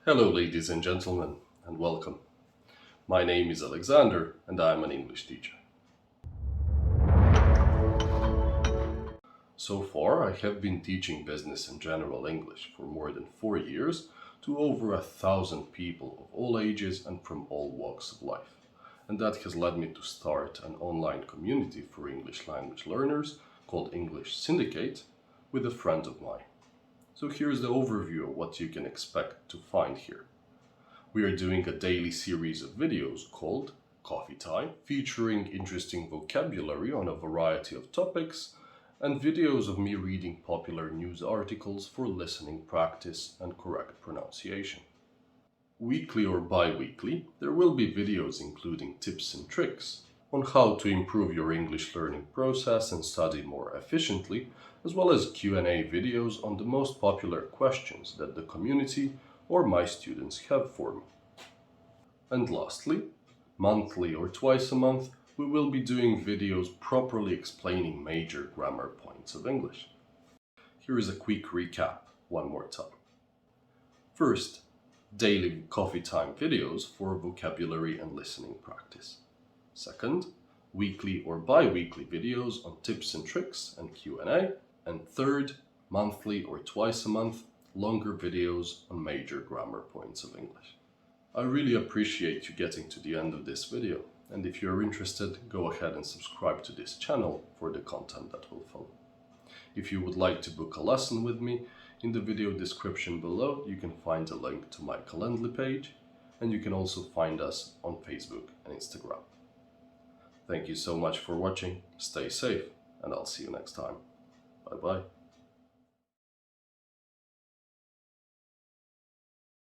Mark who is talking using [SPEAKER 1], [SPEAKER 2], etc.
[SPEAKER 1] Hello, ladies and gentlemen, and welcome. My name is Alexander, and I am an English teacher. So far, I have been teaching business and general English for more than 4 years to over 1,000 people of all ages and from all walks of life. And that has led me to start an online community for English language learners called English Syndicate with a friend of mine. So here's the overview of what you can expect to find here. We are doing a daily series of videos called Coffee Time, featuring interesting vocabulary on a variety of topics, and videos of me reading popular news articles for listening practice and correct pronunciation. Weekly or bi-weekly, there will be videos including tips and tricks on how to improve your English learning process and study more efficiently, as well as Q&A videos on the most popular questions that the community or my students have for me. And lastly, monthly or twice a month, we will be doing videos properly explaining major grammar points of English. Here is a quick recap one more time. First, daily coffee time videos for vocabulary and listening practice. Second, weekly or bi-weekly videos on tips and tricks and Q&A. And third, monthly or twice a month, longer videos on major grammar points of English. I really appreciate you getting to the end of this video, and if you're interested, go ahead and subscribe to this channel for the content that will follow. If you would like to book a lesson with me, in the video description below you can find a link to my Calendly page, and you can also find us on Facebook and Instagram. Thank you so much for watching, stay safe, and I'll see you next time. Bye bye.